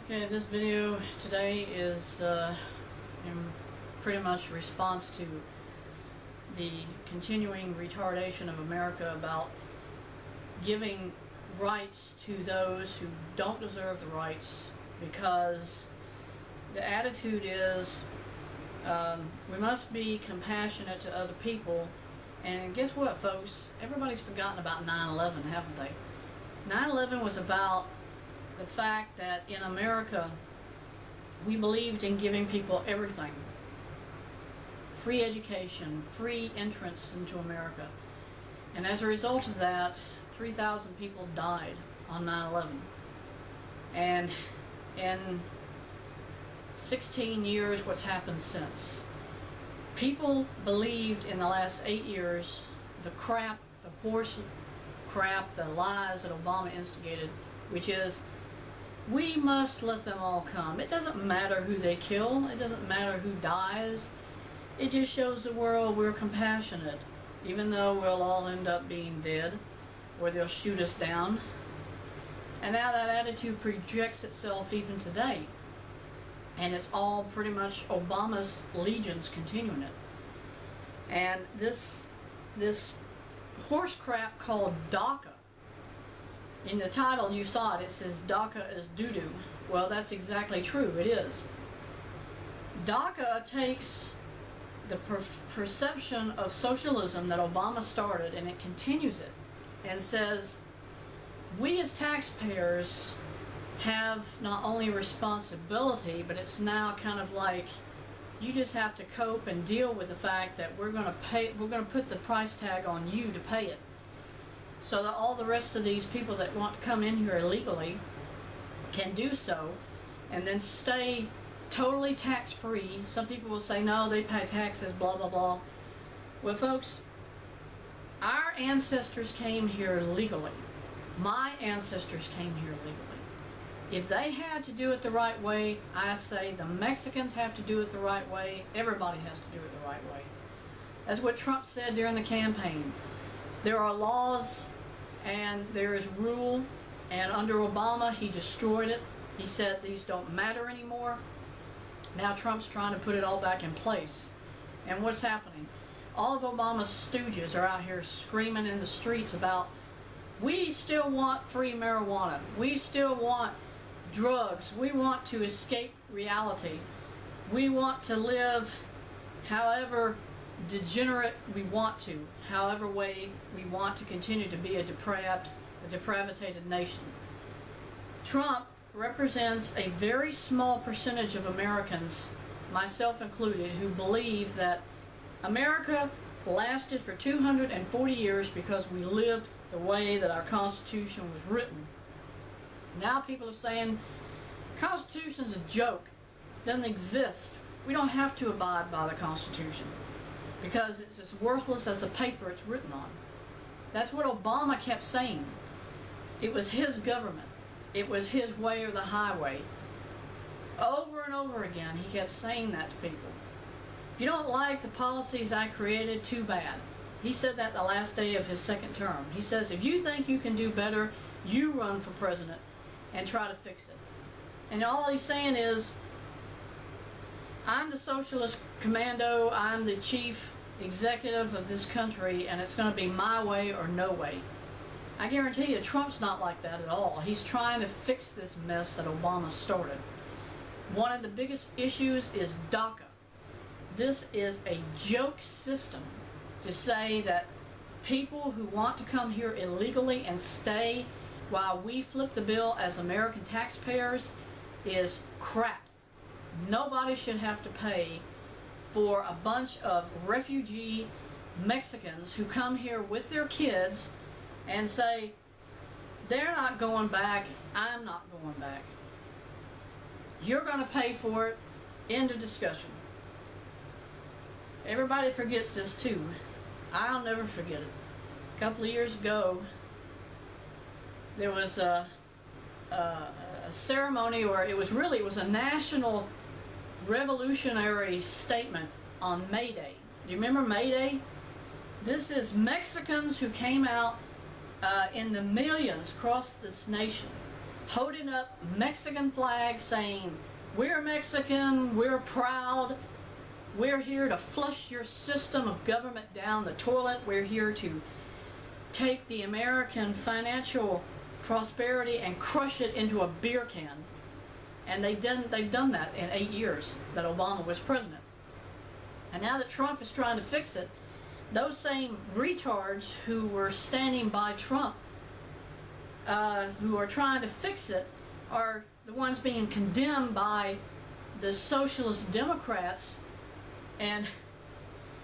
Okay, this video today is in pretty much response to the continuing retardation of America about giving rights to those who don't deserve the rights, because the attitude is we must be compassionate to other people. And guess what, folks? Everybody's forgotten about 9/11, haven't they? 9/11 was about the fact that in America we believed in giving people everything. Free education, free entrance into America. And as a result of that, 3,000 people died on 9/11. And in 16 years, what's happened since? People believed in the last 8 years the crap, the horse crap, the lies that Obama instigated, which is, we must let them all come. It doesn't matter who they kill. It doesn't matter who dies. It just shows the world we're compassionate, even though we'll all end up being dead, or they'll shoot us down. And now that attitude projects itself even today. And it's all pretty much Obama's legions continuing it. And this horse crap called DACA, in the title you saw it, it says DACA Is DooDoo. Well, that's exactly true, it is. DACA takes the perception of socialism that Obama started, and it continues it, and says we as taxpayers have not only responsibility, but it's now kind of like you just have to cope and deal with the fact that we're going to put the price tag on you to pay it, so that all the rest of these people that want to come in here illegally can do so and then stay totally tax-free. Some people will say, no, they pay taxes, blah, blah, blah. Well, folks, our ancestors came here legally. My ancestors came here legally. If they had to do it the right way, I say the Mexicans have to do it the right way. Everybody has to do it the right way. That's what Trump said during the campaign. There are laws and there is rule, and under Obama he destroyed it. He said these don't matter anymore. Now Trump's trying to put it all back in place. And what's happening? All of Obama's stooges are out here screaming in the streets about, we still want free marijuana, we still want drugs, we want to escape reality, we want to live however degenerate we want to, however way we want to continue to be a depravitated nation. Trump represents a very small percentage of Americans, myself included, who believe that America lasted for 240 years because we lived the way that our Constitution was written. Now people are saying, Constitution's a joke, doesn't exist. We don't have to abide by the Constitution because it's as worthless as the paper it's written on. That's what Obama kept saying. It was his government. It was his way or the highway. Over and over again he kept saying that to people. If you don't like the policies I created, too bad. He said that the last day of his second term. He says, if you think you can do better, you run for president and try to fix it. And all he's saying is, I'm the socialist commando, I'm the chief executive of this country, and it's going to be my way or no way. I guarantee you Trump's not like that at all. He's trying to fix this mess that Obama started. One of the biggest issues is DACA. This is a joke system to say that people who want to come here illegally and stay while we flip the bill as American taxpayers is crap. Nobody should have to pay for a bunch of refugee Mexicans who come here with their kids and say, they're not going back, I'm not going back. You're going to pay for it. End of discussion. Everybody forgets this too. I'll never forget it. A couple of years ago, there was a ceremony, or it was a national revolutionary statement on May Day. Do you remember May Day? This is Mexicans who came out in the millions across this nation holding up Mexican flags saying, "We're Mexican, we're proud, we're here to flush your system of government down the toilet, we're here to take the American financial prosperity and crush it into a beer can." And they've done that in 8 years that Obama was president. And now that Trump is trying to fix it, those same retards who were standing by Trump, who are trying to fix it, are the ones being condemned by the socialist Democrats. And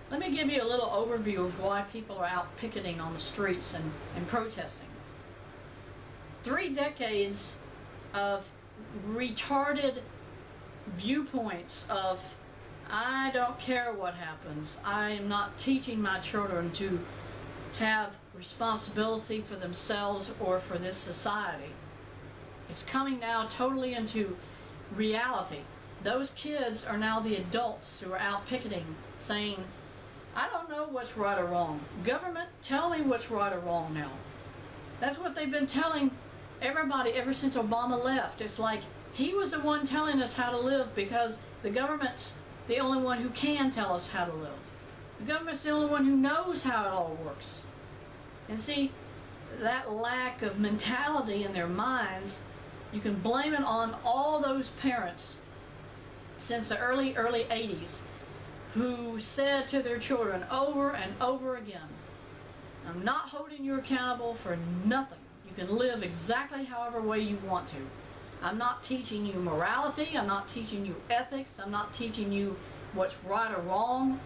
let me give you a little overview of why people are out picketing on the streets and protesting. 3 decades of retarded viewpoints of, I don't care what happens, I am not teaching my children to have responsibility for themselves or for this society. It's coming now totally into reality. Those kids are now the adults who are out picketing saying, I don't know what's right or wrong. Government, tell me what's right or wrong now. That's what they've been telling everybody ever since Obama left. It's like he was the one telling us how to live because the government's the only one who can tell us how to live. The government's the only one who knows how it all works. And see, that lack of mentality in their minds, you can blame it on all those parents since the early 80s who said to their children over and over again, I'm not holding you accountable for nothing. You can live exactly however way you want to. I'm not teaching you morality. I'm not teaching you ethics. I'm not teaching you what's right or wrong.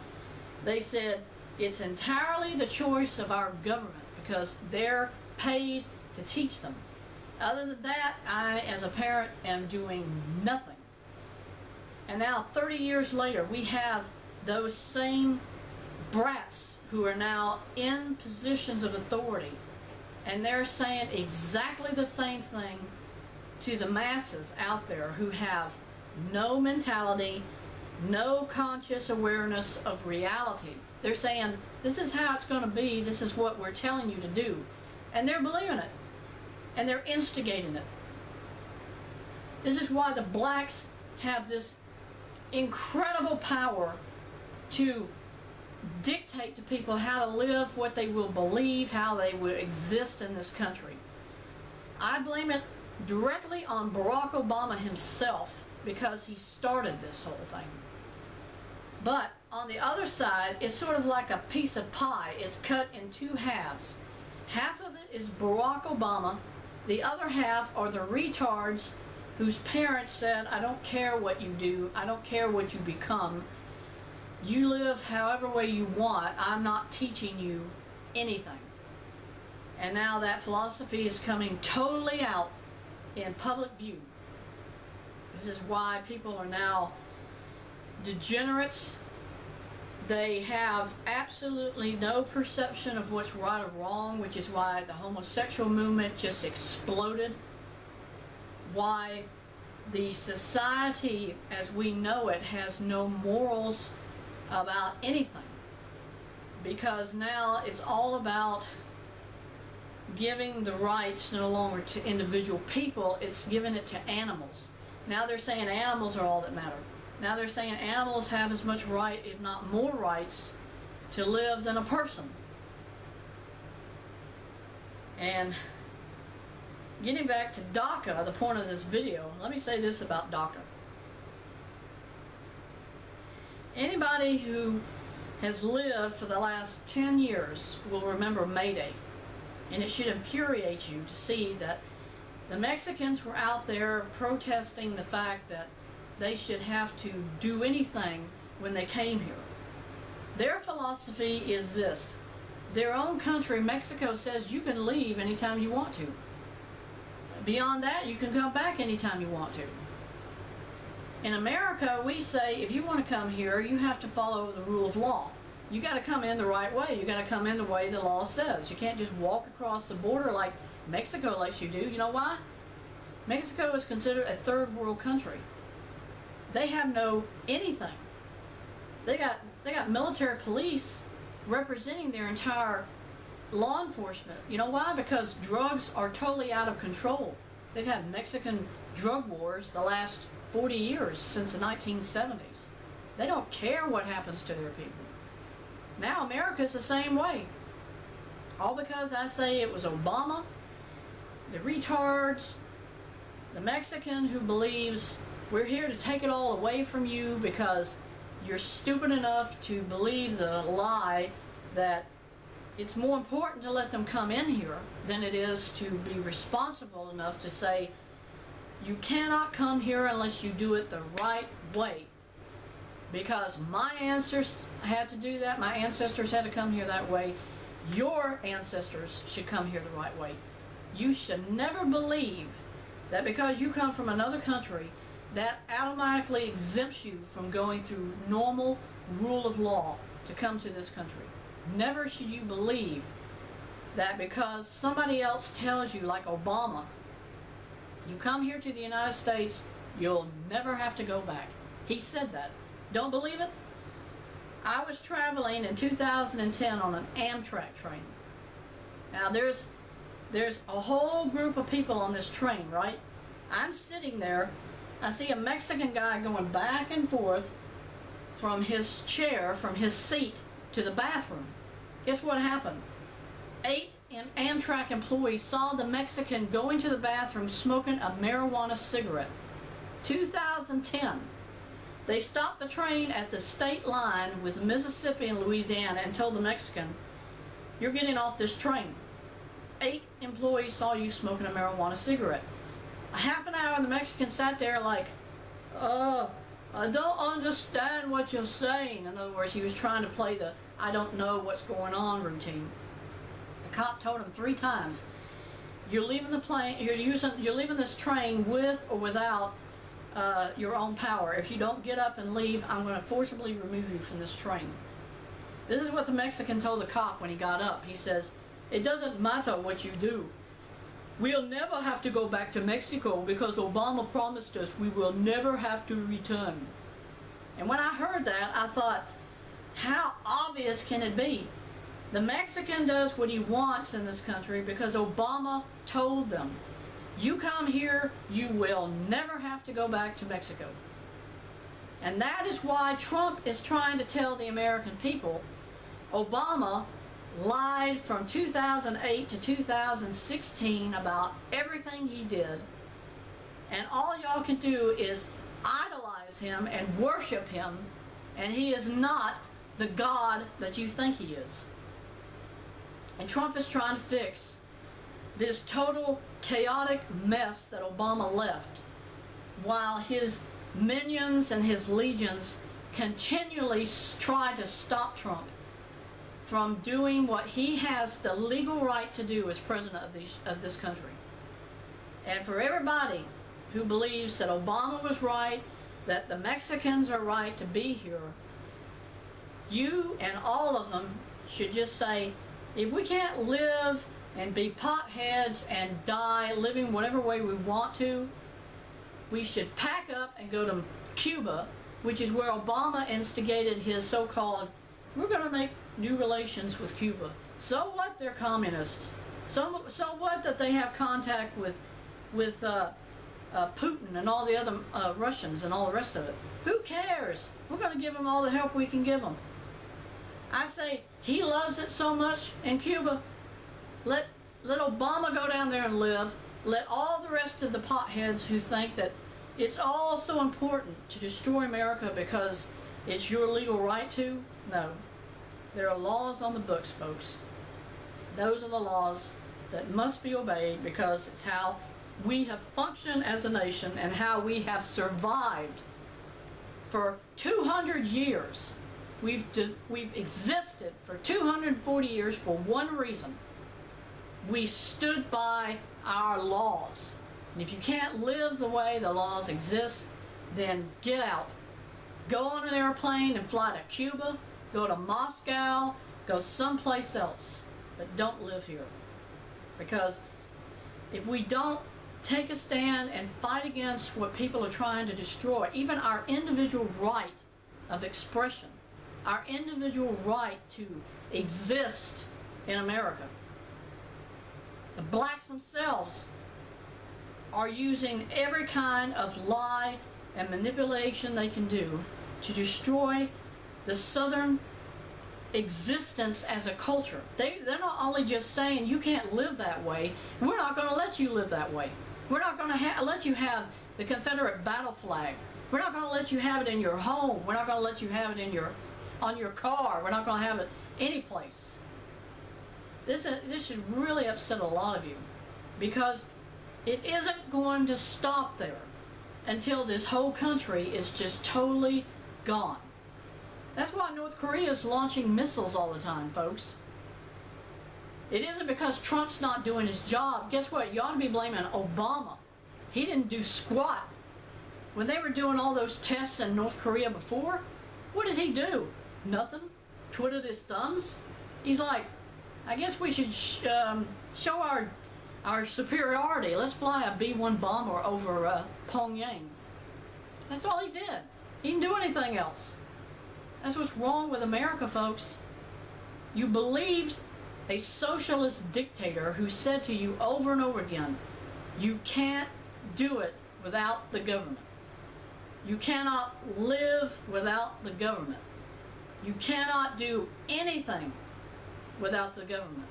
They said it's entirely the choice of our government because they're paid to teach them. Other than that, I, as a parent, am doing nothing. And now, 30 years later, we have those same brats who are now in positions of authority, and they're saying exactly the same thing to the masses out there who have no mentality, no conscious awareness of reality. They're saying, this is how it's going to be, this is what we're telling you to do. And they're believing it. And they're instigating it. This is why the blacks have this incredible power to dictate to people how to live, what they will believe, how they will exist in this country. I blame it directly on Barack Obama himself because he started this whole thing. But on the other side, it's sort of like a piece of pie. It's cut in 2 halves. Half of it is Barack Obama. The other half are the retards whose parents said, I don't care what you do. I don't care what you become. You live however way you want. I'm not teaching you anything. And now that philosophy is coming totally out in public view. This is why people are now degenerates. They have absolutely no perception of what's right or wrong, which is why the homosexual movement just exploded. Why the society as we know it has no morals about anything. Because now it's all about giving the rights no longer to individual people, it's giving it to animals. Now they're saying animals are all that matter. Now they're saying animals have as much right, if not more rights, to live than a person. And getting back to DACA, the point of this video, let me say this about DACA. Anybody who has lived for the last 10 years will remember May Day. And it should infuriate you to see that the Mexicans were out there protesting the fact that they should have to do anything when they came here. Their philosophy is this. Their own country, Mexico, says you can leave anytime you want to. Beyond that, you can come back anytime you want to. In America, we say if you want to come here, you have to follow the rule of law. You got to come in the right way. You got to come in the way the law says. You can't just walk across the border like Mexico lets you do. You know why? Mexico is considered a third world country. They have no anything. They got military police representing their entire law enforcement. You know why? Because drugs are totally out of control. They've had Mexican drug wars the last 40 years since the 1970s. They don't care what happens to their people. Now America's the same way. All because I say it was Obama, the retards, the Mexican who believes we're here to take it all away from you because you're stupid enough to believe the lie that it's more important to let them come in here than it is to be responsible enough to say, you cannot come here unless you do it the right way. Because my ancestors had to do that, my ancestors had to come here that way, your ancestors should come here the right way. You should never believe that because you come from another country, that automatically exempts you from going through normal rule of law to come to this country. Never should you believe that because somebody else tells you, like Obama, you come here to the United States, you'll never have to go back. He said that. Don't believe it? I was traveling in 2010 on an Amtrak train. Now there's a whole group of people on this train, right? I'm sitting there, I see a Mexican guy going back and forth from his chair, from his seat to the bathroom. Guess what happened? 8 Amtrak employees saw the Mexican going to the bathroom smoking a marijuana cigarette. 2010. They stopped the train at the state line with Mississippi and Louisiana and told the Mexican, you're getting off this train. 8 employees saw you smoking a marijuana cigarette. A half an hour and the Mexican sat there like, I don't understand what you're saying. In other words, he was trying to play the I don't know what's going on routine. The cop told him 3 times, you're leaving the plane, you're leaving this train with or without your own power. If you don't get up and leave, I'm going to forcibly remove you from this train. This is what the Mexican told the cop when he got up. He says, it doesn't matter what you do. We'll never have to go back to Mexico because Obama promised us we will never have to return. And when I heard that, I thought, how obvious can it be? The Mexican does what he wants in this country because Obama told them, you come here, you will never have to go back to Mexico. And that is why Trump is trying to tell the American people, Obama lied from 2008 to 2016 about everything he did. And all y'all can do is idolize him and worship him, and he is not the God that you think he is. And Trump is trying to fix this total chaotic mess that Obama left, while his minions and his legions continually try to stop Trump from doing what he has the legal right to do as president of this country. And for everybody who believes that Obama was right, that the Mexicans are right to be here, you and all of them should just say, if we can't live and be potheads and die living whatever way we want to, we should pack up and go to Cuba, which is where Obama instigated his so-called, we're going to make new relations with Cuba. So what, they're communists. So what that they have contact with Putin and all the other Russians and all the rest of it. Who cares? We're going to give them all the help we can give them. I say, he loves it so much in Cuba. Let Obama go down there and live. Let all the rest of the potheads who think that it's all so important to destroy America because it's your legal right to. No. There are laws on the books, folks. Those are the laws that must be obeyed because it's how we have functioned as a nation and how we have survived for 200 years. We've existed for 240 years for one reason. We stood by our laws. And if you can't live the way the laws exist, then get out. Go on an airplane and fly to Cuba, go to Moscow, go someplace else, but don't live here. Because if we don't take a stand and fight against what people are trying to destroy, even our individual right of expression, our individual right to exist in America, the blacks themselves are using every kind of lie and manipulation they can do to destroy the Southern existence as a culture. They're not only just saying you can't live that way, we're not going to let you live that way. We're not going to let you have the Confederate battle flag. We're not going to let you have it in your home. We're not going to let you have it on your car. We're not going to have it any place. This should really upset a lot of you, because it isn't going to stop there until this whole country is just totally gone. That's why North Korea is launching missiles all the time, folks. It isn't because Trump's not doing his job. Guess what? You ought to be blaming Obama. He didn't do squat. When they were doing all those tests in North Korea before, what did he do? Nothing. Twiddled his thumbs. He's like, I guess we should show our superiority. Let's fly a B-1 bomber over Pyongyang. That's all he did. He didn't do anything else. That's what's wrong with America, folks. You believed a socialist dictator who said to you over and over again, you can't do it without the government. You cannot live without the government. You cannot do anything without the government.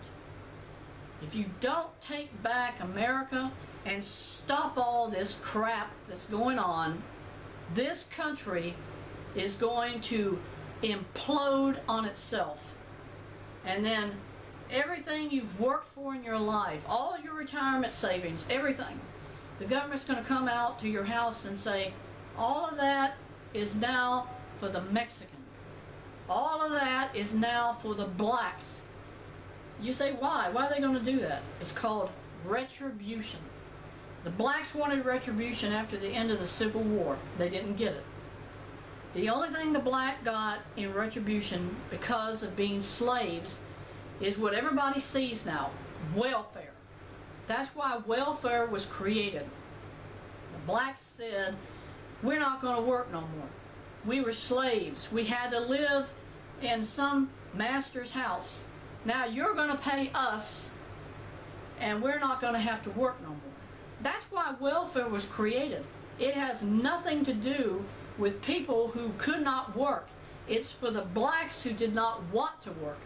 If you don't take back America and stop all this crap that's going on, this country is going to implode on itself. And then everything you've worked for in your life, all your retirement savings, everything, the government's going to come out to your house and say, all of that is now for the Mexican. All of that is now for the blacks. You say, why? Why are they going to do that? It's called retribution. The blacks wanted retribution after the end of the Civil War. They didn't get it. The only thing the black got in retribution because of being slaves is what everybody sees now, welfare. That's why welfare was created. The blacks said, we're not going to work no more. We were slaves. We had to live in some master's house. Now you're going to pay us, and we're not going to have to work no more. That's why welfare was created. It has nothing to do with people who could not work. It's for the blacks who did not want to work.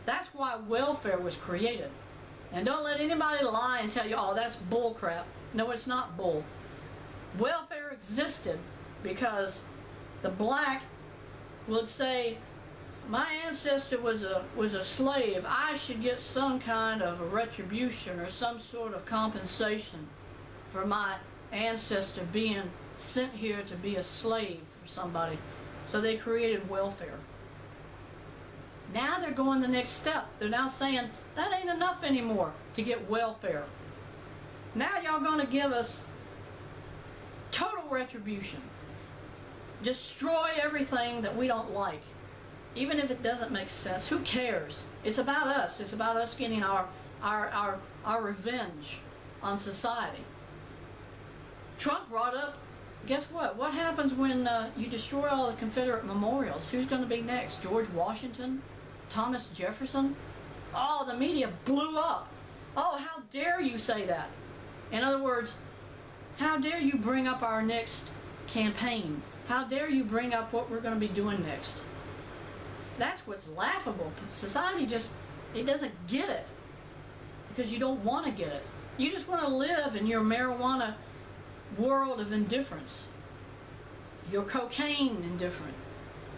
That's why welfare was created. And don't let anybody lie and tell you, oh, that's bull crap. No, it's not bull. Welfare existed because the black would say, my ancestor was a slave. I should get some kind of a retribution or some sort of compensation for my ancestor being sent here to be a slave for somebody. So they created welfare. Now they're going the next step. They're now saying that ain't enough anymore to get welfare. Now y'all going to give us total retribution. Destroy everything that we don't like. Even if it doesn't make sense. Who cares? It's about us. It's about us getting our revenge on society. Trump brought up, guess what? What happens when you destroy all the Confederate memorials? Who's going to be next? George Washington? Thomas Jefferson? Oh, the media blew up. Oh, how dare you say that? In other words, how dare you bring up our next campaign? How dare you bring up what we're going to be doing next? That's what's laughable. Society just, it doesn't get it. Because you don't want to get it. You just want to live in your marijuana world of indifference. Your cocaine indifferent.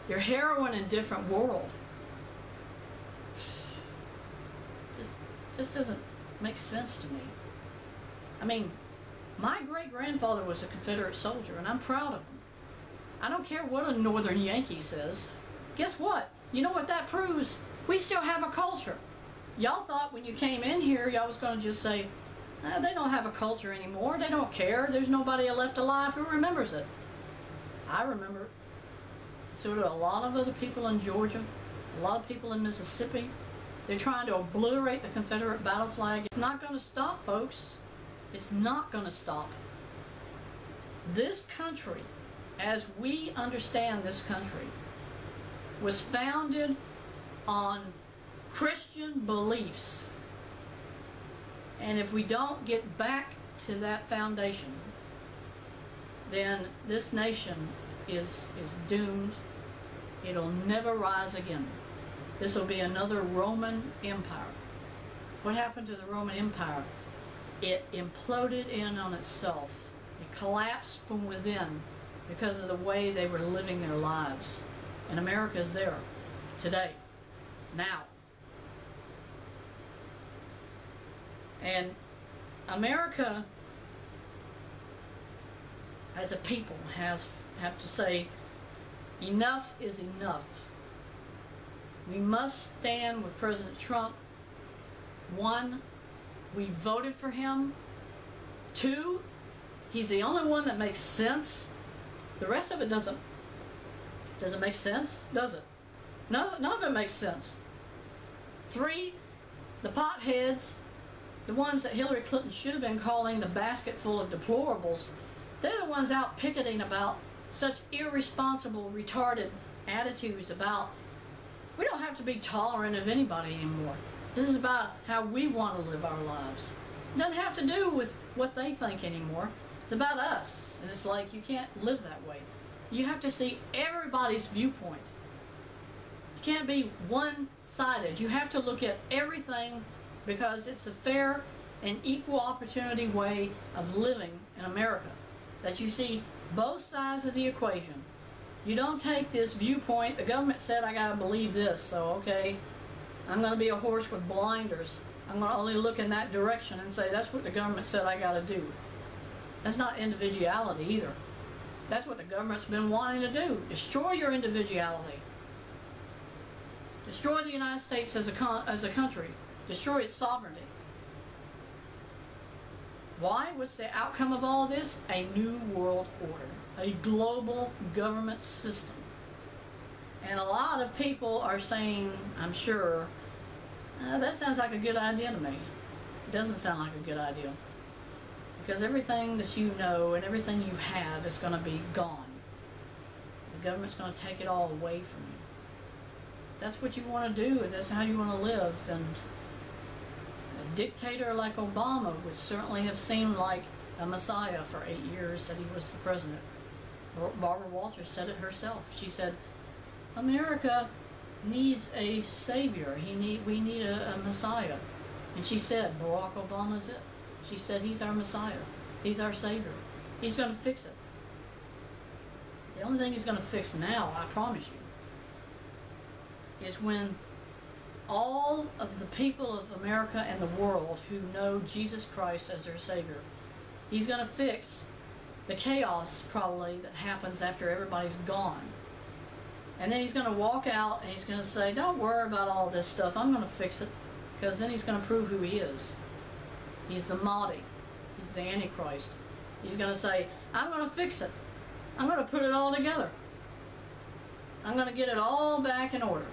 Your heroin indifferent world. Just doesn't make sense to me. I mean, my great-grandfather was a Confederate soldier, and I'm proud of him. I don't care what a Northern Yankee says. Guess what? You know what that proves? We still have a culture. Y'all thought when you came in here, y'all was going to just say, they don't have a culture anymore. They don't care. There's nobody left alive who remembers it. I remember it. So do a lot of other people in Georgia, a lot of people in Mississippi. They're trying to obliterate the Confederate battle flag. It's not going to stop, folks. It's not going to stop. This country, as we understand this country, was founded on Christian beliefs. And if we don't get back to that foundation, then this nation is doomed. It'll never rise again. This will be another Roman Empire. What happened to the Roman Empire? It imploded in on itself. It collapsed from within because of the way they were living their lives. And America's there today, now. And America, as a people, have to say, enough is enough. We must stand with President Trump. 1, we voted for him. 2, he's the only one that makes sense. The rest of it doesn't. Does it make sense? Does it? None of it makes sense. 3, the potheads, the ones that Hillary Clinton should have been calling the basket full of deplorables, they're the ones out picketing about such irresponsible, retarded attitudes about, we don't have to be tolerant of anybody anymore. This is about how we want to live our lives. It doesn't have to do with what they think anymore. It's about us. And it's like, you can't live that way. You have to see everybody's viewpoint. You can't be one-sided. You have to look at everything, because it's a fair and equal opportunity way of living in America. That you see both sides of the equation. You don't take this viewpoint, the government said I gotta believe this, so okay, I'm gonna be a horse with blinders. I'm gonna only look in that direction and say that's what the government said I gotta do. That's not individuality either. That's what the government's been wanting to do. Destroy your individuality. Destroy the United States as a country. Destroy its sovereignty. Why? What's the outcome of all of this? A new world order. A global government system. And a lot of people are saying, I'm sure, that sounds like a good idea to me. It doesn't sound like a good idea. Because everything that you know and everything you have is going to be gone. The government's going to take it all away from you. If that's what you want to do, if that's how you want to live, then a dictator like Obama would certainly have seemed like a messiah for 8 years that he was the president. Barbara Walters said it herself. She said, America needs a savior. We need a messiah. And she said, Barack Obama's it. She said, he's our messiah. He's our savior. He's going to fix it. The only thing he's going to fix now, I promise you, is when all of the people of America and the world who know Jesus Christ as their savior, he's going to fix the chaos probably that happens after everybody's gone. And then he's going to walk out and he's going to say, don't worry about all this stuff, I'm going to fix it. Because then he's going to prove who he is. He's the Mahdi. He's the Antichrist. He's going to say, I'm going to fix it. I'm going to put it all together. I'm going to get it all back in order.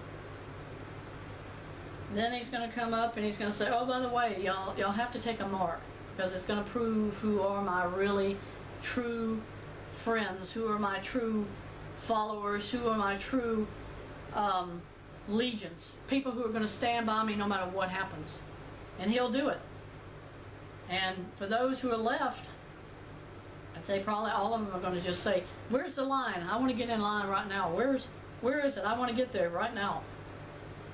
Then he's going to come up and he's going to say, oh, by the way, y'all have to take a mark, because it's going to prove who are my really true friends, who are my true followers, who are my true legions, people who are going to stand by me no matter what happens. And he'll do it. And for those who are left, I'd say probably all of them are going to just say, where's the line? I want to get in line right now. Where is it? I want to get there right now.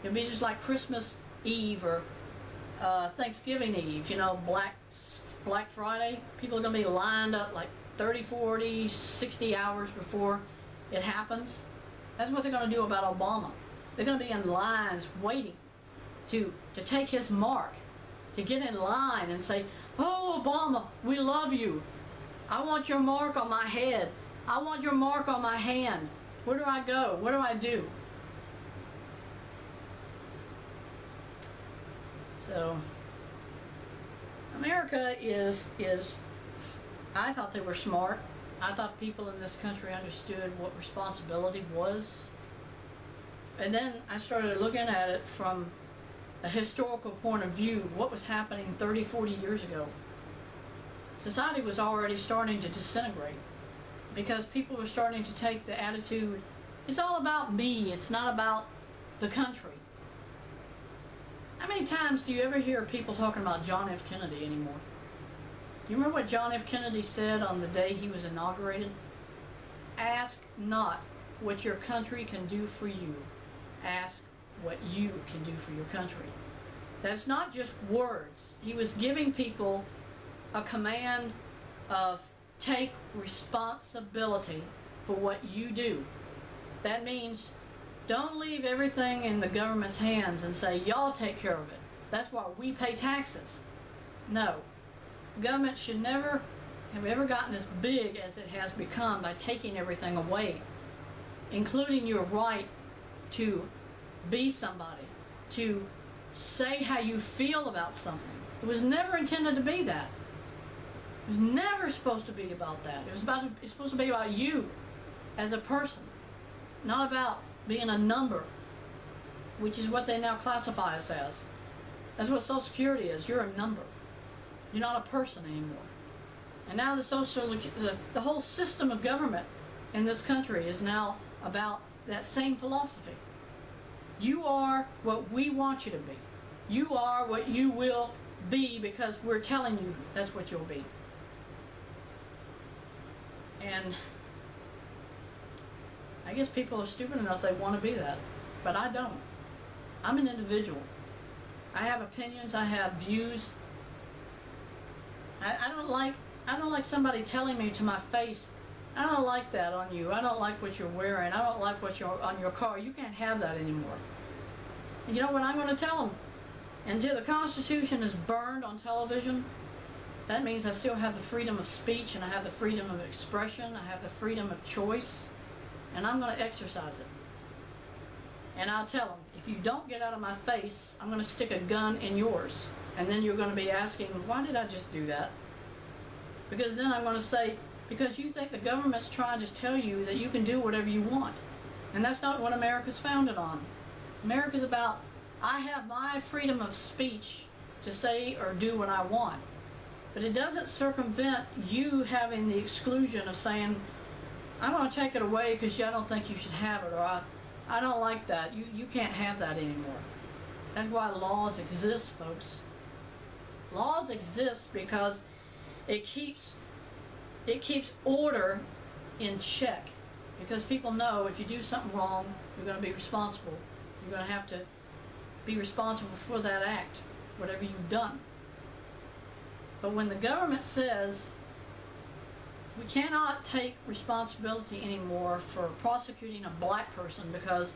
It'll be just like Christmas Eve or Thanksgiving Eve, you know, Black Friday. People are going to be lined up like 30, 40, 60 hours before it happens. That's what they're going to do about Obama. They're going to be in lines waiting to take his mark, to get in line and say, oh, Obama, we love you. I want your mark on my head. I want your mark on my hand. Where do I go? What do I do? So, America is, I thought they were smart. I thought people in this country understood what responsibility was. And then I started looking at it from a historical point of view, what was happening 30, 40 years ago. Society was already starting to disintegrate because people were starting to take the attitude, it's all about me, it's not about the country. How many times do you ever hear people talking about John F. Kennedy anymore? You remember what John F. Kennedy said on the day he was inaugurated? Ask not what your country can do for you. Ask what you can do for your country. That's not just words. He was giving people a command of take responsibility for what you do. That means don't leave everything in the government's hands and say, y'all take care of it. That's why we pay taxes. No. Government should never have ever gotten as big as it has become by taking everything away, including your right to be somebody, to say how you feel about something. It was never intended to be that. It was never supposed to be about that. It's supposed to be about you as a person, not about being a number, which is what they now classify us as. That's what Social Security is. You're a number. You're not a person anymore. And now the whole system of government in this country is now about that same philosophy. You are what we want you to be. You are what you will be because we're telling you that's what you'll be. And I guess people are stupid enough they want to be that, but I don't. I'm an individual. I have opinions, I have views. I don't like somebody telling me to my face, I don't like that on you. I don't like what you're wearing. I don't like what's on your car. You can't have that anymore. And you know what I'm going to tell them? Until the Constitution is burned on television, that means I still have the freedom of speech, and I have the freedom of expression, I have the freedom of choice, and I'm going to exercise it. And I'll tell them, if you don't get out of my face, I'm going to stick a gun in yours. And then you're going to be asking, why did I just do that? Because then I'm going to say, because you think the government's trying to tell you that you can do whatever you want. And that's not what America's founded on. America's about, I have my freedom of speech to say or do what I want. But it doesn't circumvent you having the exclusion of saying, I'm going to take it away because I don't think you should have it, or I don't like that. You can't have that anymore. That's why laws exist, folks. Laws exist because it keeps order in check. Because people know if you do something wrong, you're going to be responsible. You're going to have to be responsible for that act, whatever you've done. But when the government says we cannot take responsibility anymore for prosecuting a black person because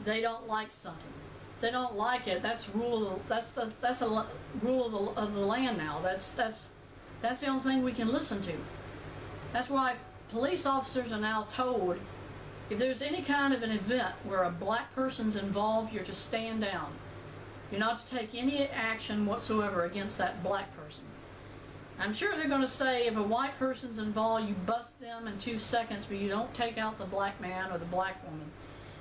they don't like something, they don't like it, that's rule. That's a rule of the land now. That's the only thing we can listen to. That's why police officers are now told, if there's any kind of an event where a black person's involved, you're to stand down. You're not to take any action whatsoever against that black person. I'm sure they're going to say if a white person's involved, you bust them in 2 seconds, but you don't take out the black man or the black woman.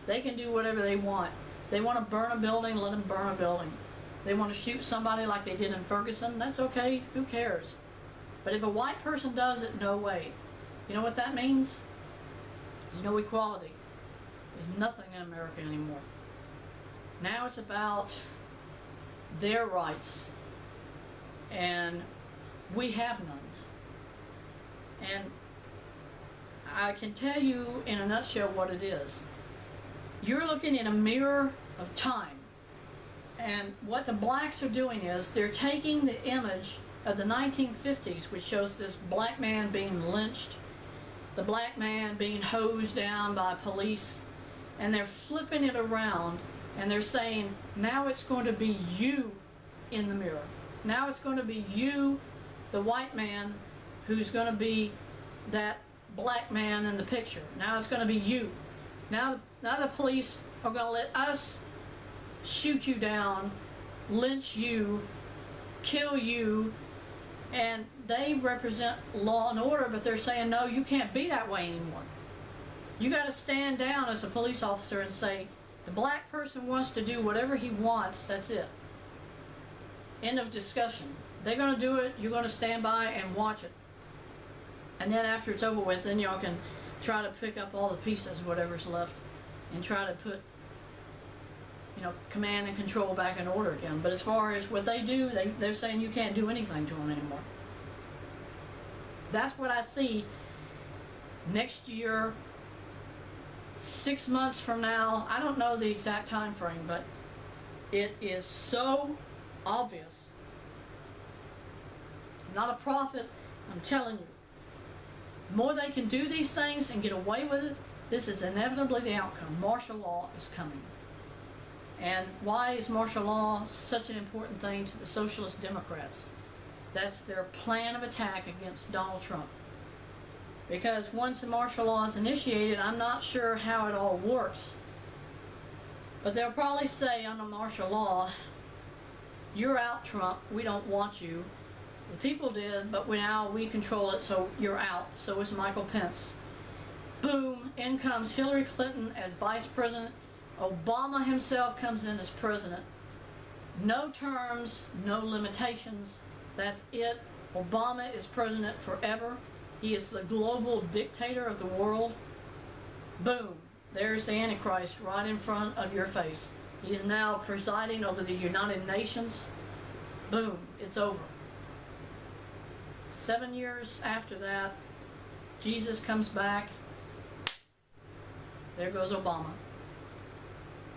They can do whatever they want. They want to burn a building, let them burn a building. They want to shoot somebody like they did in Ferguson, that's okay, who cares? But if a white person does it, no way. You know what that means? There's no equality. There's nothing in America anymore. Now it's about their rights, and we have none. And I can tell you in a nutshell what it is. You're looking in a mirror of time, and what the blacks are doing is they're taking the image of the 1950s, which shows this black man being lynched, the black man being hosed down by police, and they're flipping it around, and they're saying, now it's going to be you in the mirror. Now it's going to be you, the white man, who's going to be that black man in the picture. Now it's going to be you. Now the police are going to let us shoot you down, lynch you, kill you, and they represent law and order, but they're saying, no, you can't be that way anymore. You got to stand down as a police officer and say, the black person wants to do whatever he wants, that's it. End of discussion. They're going to do it, you're going to stand by and watch it. And then after it's over with, then y'all can try to pick up all the pieces, whatever's left, and try to put, command and control back in order again. But as far as what they do, they're saying you can't do anything to them anymore. That's what I see next year, 6 months from now. I don't know the exact time frame, but it is so obvious. I'm not a prophet, I'm telling you. The more they can do these things and get away with it, this is inevitably the outcome. Martial law is coming. And why is martial law such an important thing to the Socialist Democrats? That's their plan of attack against Donald Trump. Because once the martial law is initiated, I'm not sure how it all works. But they'll probably say under martial law, you're out, Trump, we don't want you. The people did, but now we control it, so you're out. So is Michael Pence. Boom, in comes Hillary Clinton as vice president. Obama himself comes in as president. No terms, no limitations. That's it. Obama is president forever. He is the global dictator of the world. Boom. There's the Antichrist right in front of your face. He's now presiding over the United Nations. Boom. It's over. 7 years after that, Jesus comes back. There goes Obama.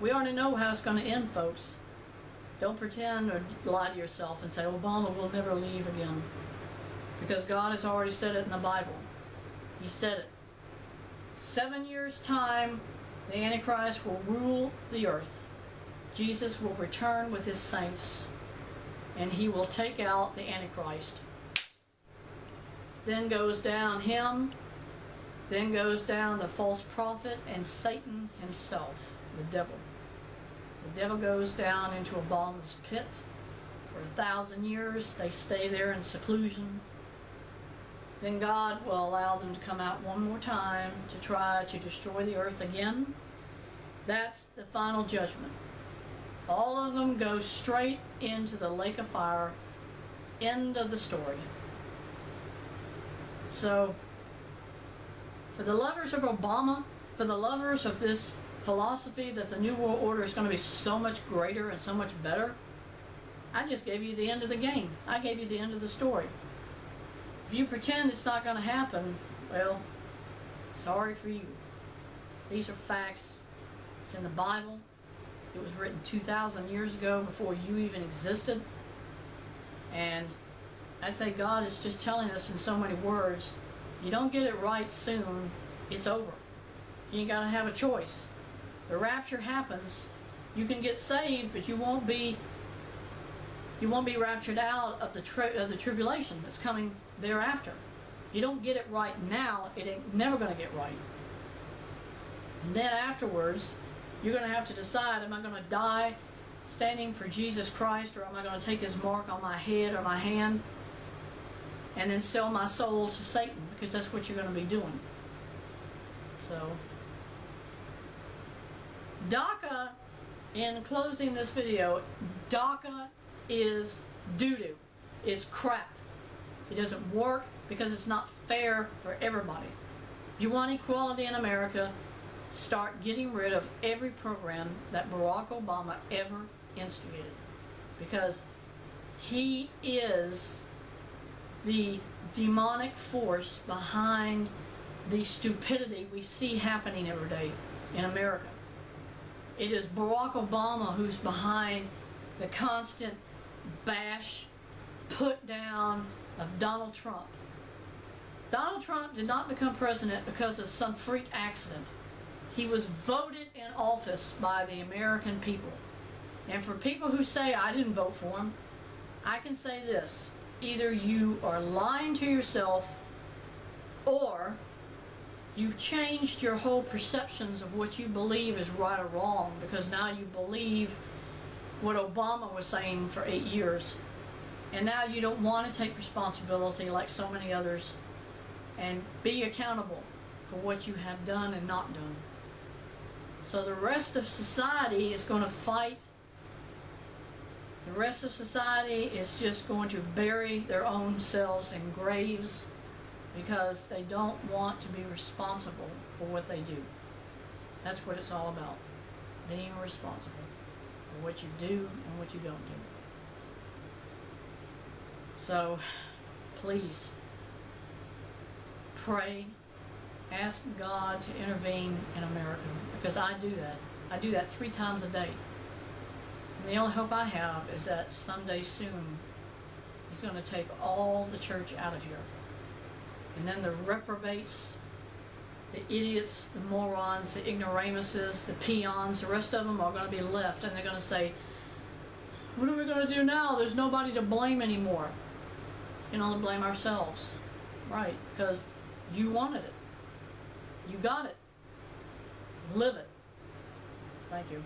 We already know how it's going to end, folks. Don't pretend or lie to yourself and say Obama will never leave again. Because God has already said it in the Bible. He said it. 7 years' time, the Antichrist will rule the earth. Jesus will return with his saints, and he will take out the Antichrist. Then goes down him, then goes down the false prophet and Satan himself, the devil. The devil goes down into a bottomless pit. For 1,000 years, they stay there in seclusion. Then God will allow them to come out one more time to try to destroy the earth again. That's the final judgment. All of them go straight into the lake of fire. End of the story. So, for the lovers of Obama, for the lovers of this philosophy that the New World Order is going to be so much greater and so much better, I just gave you the end of the game. I gave you the end of the story. If you pretend it's not going to happen, well, sorry for you. These are facts. It's in the Bible. It was written 2,000 years ago before you even existed. And I'd say God is just telling us in so many words, you don't get it right soon, it's over. You ain't got to have a choice. The rapture happens, you can get saved, but you won't be raptured out of the tribulation that's coming thereafter. You don't get it right now, it ain't never going to get right. And then afterwards, you're going to have to decide, am I going to die standing for Jesus Christ, or am I going to take his mark on my head or my hand and then sell my soul to Satan? Because that's what you're going to be doing. So, DACA, in closing this video, DACA is doo-doo. It's crap. It doesn't work because it's not fair for everybody. If you want equality in America, start getting rid of every program that Barack Obama ever instigated. Because he is the demonic force behind the stupidity we see happening every day in America. It is Barack Obama who's behind the constant bash, put down of Donald Trump. Donald Trump did not become president because of some freak accident. He was voted in office by the American people. And for people who say, I didn't vote for him, I can say this. Either you are lying to yourself, or you've changed your whole perceptions of what you believe is right or wrong, because now you believe what Obama was saying for 8 years. And now you don't want to take responsibility like so many others and be accountable for what you have done and not done. So the rest of society is going to fight. The rest of society is just going to bury their own selves in graves because they don't want to be responsible for what they do. That's what it's all about. Being responsible for what you do and what you don't do. So, please, pray, ask God to intervene in America, because I do that. I do that 3 times a day. And the only hope I have is that someday soon He's going to take all the church out of here. And then the reprobates, the idiots, the morons, the ignoramuses, the peons, the rest of them are going to be left, and they're going to say, what are we going to do now? There's nobody to blame anymore. We can only blame ourselves. Right, because you wanted it. You got it. Live it. Thank you.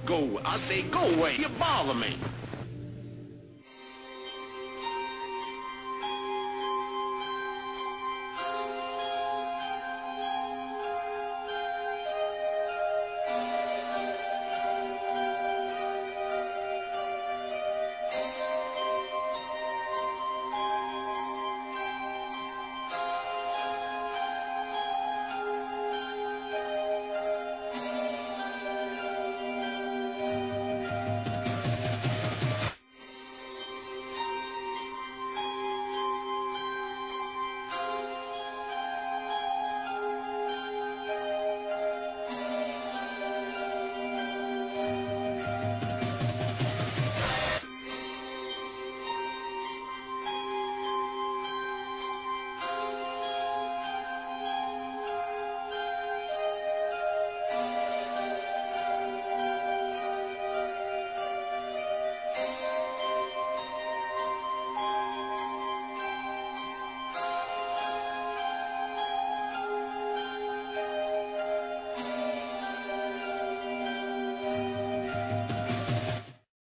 Go. I say go away. You bother me.